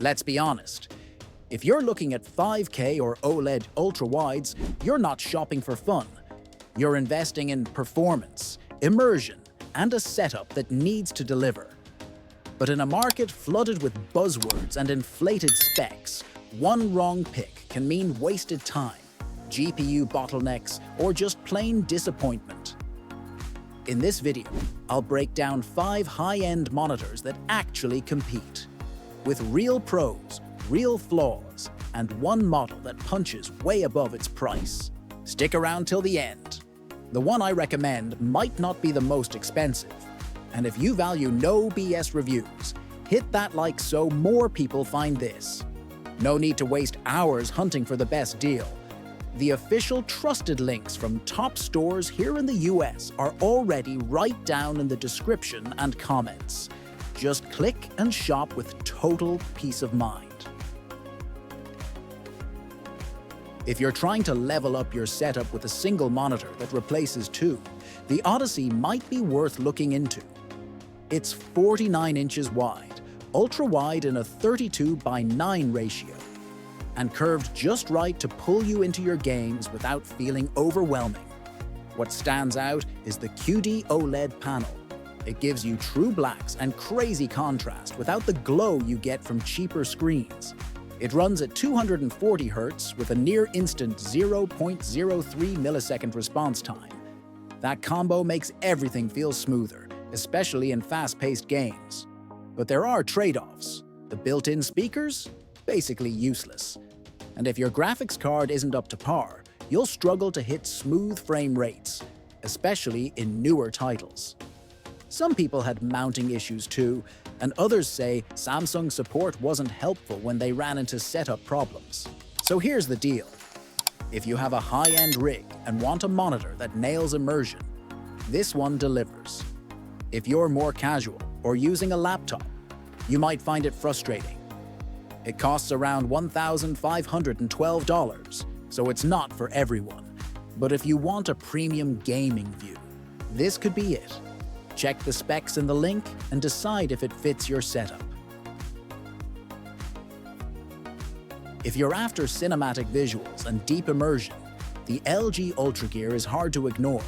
Let's be honest. If you're looking at 5K or OLED ultra-wides, you're not shopping for fun. You're investing in performance, immersion, and a setup that needs to deliver. But in a market flooded with buzzwords and inflated specs, one wrong pick can mean wasted time, GPU bottlenecks, or just plain disappointment. In this video, I'll break down 5 high-end monitors that actually compete, with real pros, real flaws, and one model that punches way above its price. Stick around till the end. The one I recommend might not be the most expensive, and if you value no BS reviews, hit that like so more people find this. No need to waste hours hunting for the best deal. The official trusted links from top stores here in the US are already right down in the description and comments. Just click and shop with total peace of mind. If you're trying to level up your setup with a single monitor that replaces 2, the Odyssey might be worth looking into. It's 49 inches wide, ultra-wide in a 32:9 ratio, and curved just right to pull you into your games without feeling overwhelming. What stands out is the QD OLED panel. It gives you true blacks and crazy contrast without the glow you get from cheaper screens. It runs at 240 Hz with a near-instant 0.03 millisecond response time. That combo makes everything feel smoother, especially in fast-paced games. But there are trade-offs. The built-in speakers? Basically useless. And if your graphics card isn't up to par, you'll struggle to hit smooth frame rates, especially in newer titles. Some people had mounting issues too, and others say Samsung support wasn't helpful when they ran into setup problems. So here's the deal. If you have a high-end rig and want a monitor that nails immersion, this one delivers. If you're more casual or using a laptop, you might find it frustrating. It costs around $1,512, so it's not for everyone. But if you want a premium gaming view, this could be it. Check the specs in the link and decide if it fits your setup. If you're after cinematic visuals and deep immersion, the LG UltraGear is hard to ignore.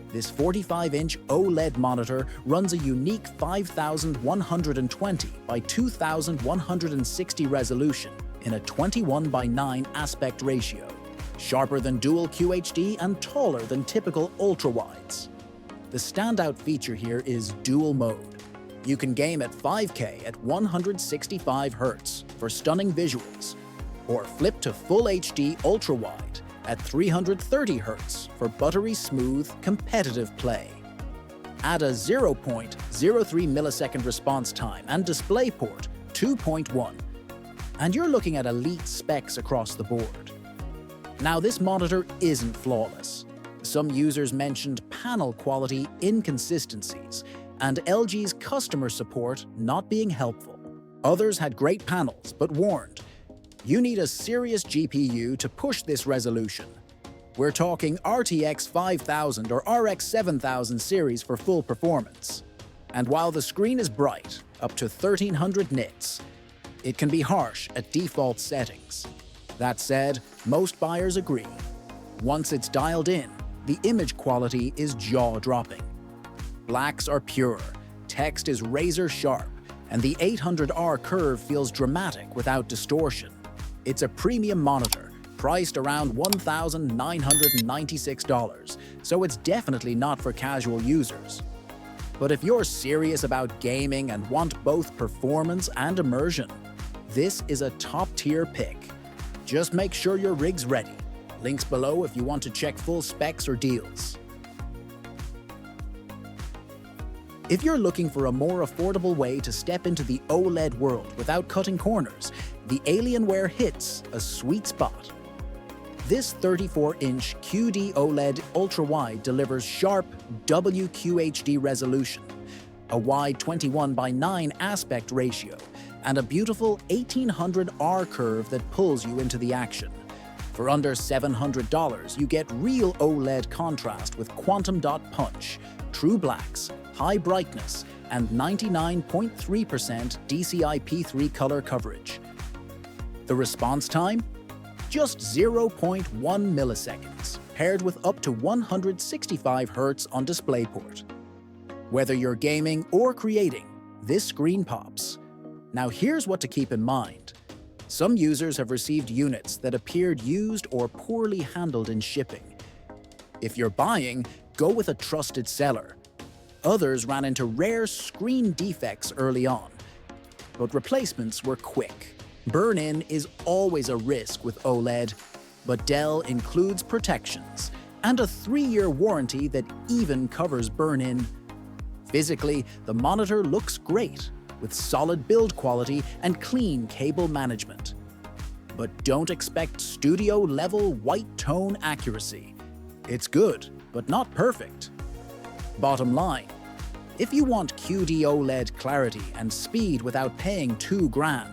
This 45-inch OLED monitor runs a unique 5120 by 2160 resolution in a 21:9 aspect ratio, sharper than dual QHD and taller than typical ultra-wides. The standout feature here is dual mode. You can game at 5K at 165 Hz for stunning visuals, or flip to Full HD ultra-wide at 330 Hz for buttery smooth, competitive play. Add a 0.03 millisecond response time and DisplayPort 2.1, and you're looking at elite specs across the board. Now, this monitor isn't flawless. Some users mentioned panel quality inconsistencies and LG's customer support not being helpful. Others had great panels but warned, you need a serious GPU to push this resolution. We're talking RTX 5000 or RX 7000 series for full performance. And while the screen is bright, up to 1300 nits, it can be harsh at default settings. That said, most buyers agree. Once it's dialed in, the image quality is jaw-dropping. Blacks are pure, text is razor-sharp, and the 800R curve feels dramatic without distortion. It's a premium monitor, priced around $1,996, so it's definitely not for casual users. But if you're serious about gaming and want both performance and immersion, this is a top-tier pick. Just make sure your rig's ready. Links below if you want to check full specs or deals. If you're looking for a more affordable way to step into the OLED world without cutting corners, the Alienware hits a sweet spot. This 34-inch QD OLED ultra-wide delivers sharp WQHD resolution, a wide 21:9 aspect ratio, and a beautiful 1800R curve that pulls you into the action. For under $700, you get real OLED contrast with quantum dot punch, true blacks, high brightness, and 99.3% DCI-P3 color coverage. The response time? Just 0.1 milliseconds, paired with up to 165 Hz on DisplayPort. Whether you're gaming or creating, this screen pops. Now here's what to keep in mind. Some users have received units that appeared used or poorly handled in shipping. If you're buying, go with a trusted seller. Others ran into rare screen defects early on, but replacements were quick. Burn-in is always a risk with OLED, but Dell includes protections and a 3-year warranty that even covers burn-in. Physically, the monitor looks great, with solid build quality and clean cable management. But don't expect studio-level white tone accuracy. It's good, but not perfect. Bottom line, if you want QD OLED clarity and speed without paying $2,000,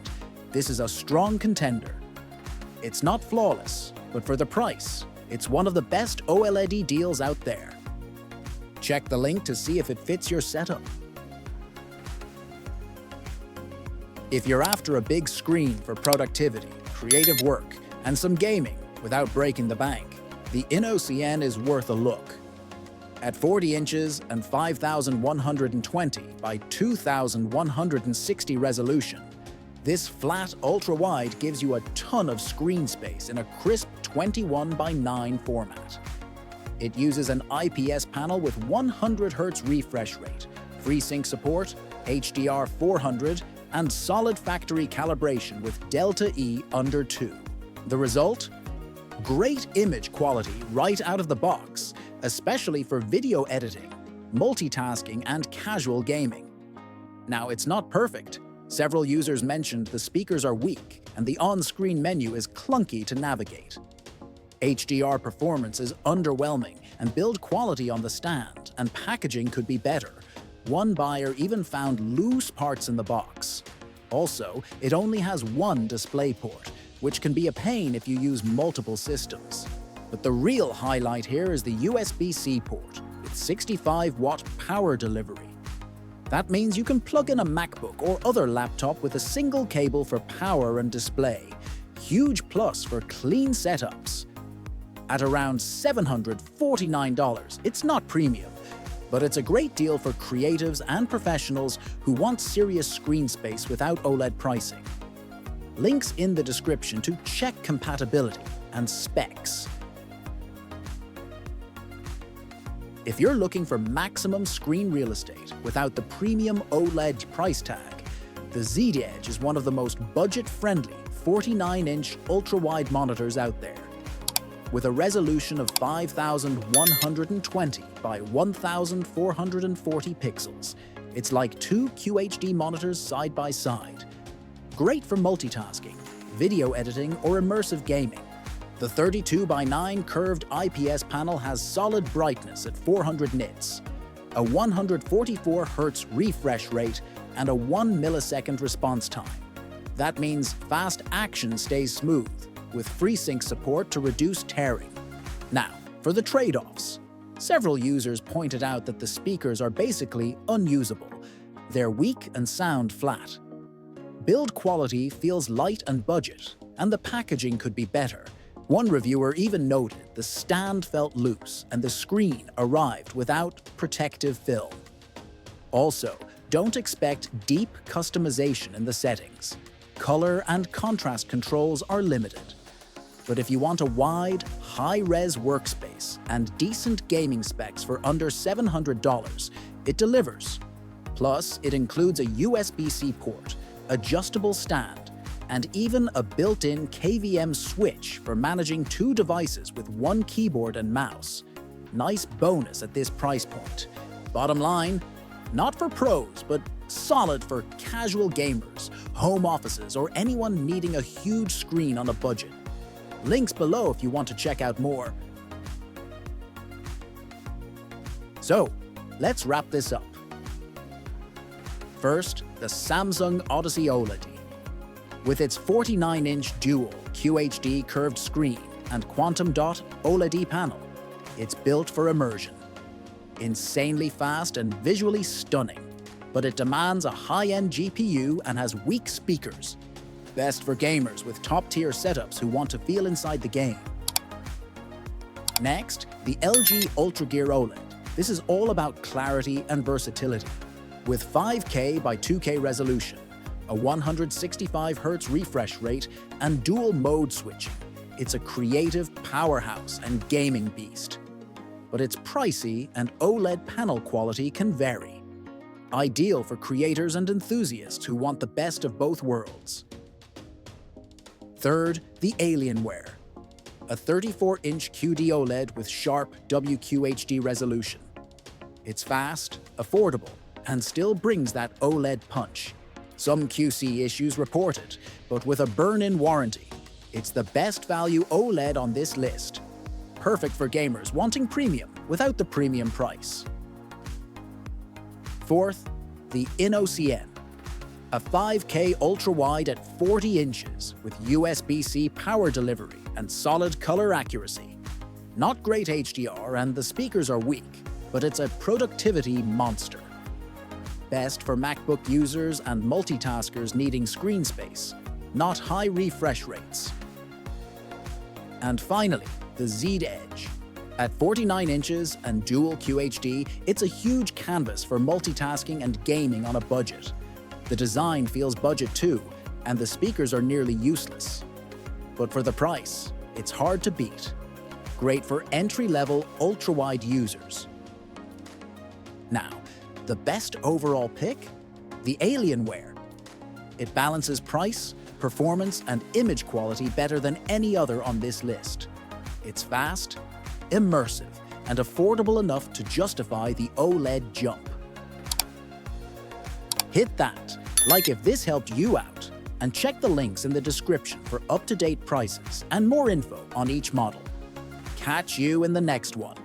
this is a strong contender. It's not flawless, but for the price, it's one of the best OLED deals out there. Check the link to see if it fits your setup. If you're after a big screen for productivity, creative work, and some gaming without breaking the bank, the INNOCN is worth a look. At 40 inches and 5120 by 2160 resolution, this flat ultra-wide gives you a ton of screen space in a crisp 21:9 format. It uses an IPS panel with 100 Hz refresh rate, FreeSync support, HDR 400, and solid factory calibration with Delta E under 2. The result? Great image quality right out of the box, especially for video editing, multitasking, and casual gaming. Now, it's not perfect. Several users mentioned the speakers are weak and the on-screen menu is clunky to navigate. HDR performance is underwhelming, and build quality on the stand and packaging could be better. One buyer even found loose parts in the box. Also, it only has one DisplayPort, which can be a pain if you use multiple systems. But the real highlight here is the USB-C port with 65-watt power delivery. That means you can plug in a MacBook or other laptop with a single cable for power and display. Huge plus for clean setups. At around $749, it's not premium, but it's a great deal for creatives and professionals who want serious screen space without OLED pricing. Links in the description to check compatibility and specs. If you're looking for maximum screen real estate without the premium OLED price tag, the Z-Edge is one of the most budget-friendly 49-inch ultra-wide monitors out there. With a resolution of 5120 by 1440 pixels, it's like two QHD monitors side by side. Great for multitasking, video editing, or immersive gaming. The 32:9 curved IPS panel has solid brightness at 400 nits, a 144 Hz refresh rate, and a 1 millisecond response time. That means fast action stays smooth, with FreeSync support to reduce tearing. Now, for the trade-offs. Several users pointed out that the speakers are basically unusable. They're weak and sound flat. Build quality feels light and budget, and the packaging could be better. One reviewer even noted the stand felt loose and the screen arrived without protective film. Also, don't expect deep customization in the settings. Color and contrast controls are limited. But if you want a wide, high-res workspace and decent gaming specs for under $700, it delivers. Plus, it includes a USB-C port, adjustable stand, and even a built-in KVM switch for managing two devices with one keyboard and mouse. Nice bonus at this price point. Bottom line, not for pros, but solid for casual gamers, home offices, or anyone needing a huge screen on a budget. Links below if you want to check out more. So, let's wrap this up. First, the Samsung Odyssey OLED. With its 49-inch dual QHD curved screen and quantum dot OLED panel, it's built for immersion. Insanely fast and visually stunning, but it demands a high-end GPU and has weak speakers. Best for gamers with top-tier setups who want to feel inside the game. Next, the LG Ultragear OLED. This is all about clarity and versatility. With 5K by 2K resolution, a 165Hz refresh rate, and dual mode switching, it's a creative powerhouse and gaming beast. But it's pricey and OLED panel quality can vary. Ideal for creators and enthusiasts who want the best of both worlds. Third, the Alienware. A 34-inch QD OLED with sharp WQHD resolution. It's fast, affordable, and still brings that OLED punch. Some QC issues reported, but with a burn-in warranty, it's the best value OLED on this list. Perfect for gamers wanting premium without the premium price. Fourth, the INNOCN. A 5K ultra-wide at 40 inches with USB-C power delivery and solid color accuracy. Not great HDR and the speakers are weak, but it's a productivity monster. Best for MacBook users and multitaskers needing screen space, not high refresh rates. And finally, the Z Edge. At 49 inches and dual QHD, it's a huge canvas for multitasking and gaming on a budget. The design feels budget too, and the speakers are nearly useless. But for the price, it's hard to beat. Great for entry-level ultra-wide users. Now, the best overall pick? The Alienware. It balances price, performance, and image quality better than any other on this list. It's fast, immersive, and affordable enough to justify the OLED jump. Hit that, like if this helped you out, and check the links in the description for up-to-date prices and more info on each model. Catch you in the next one.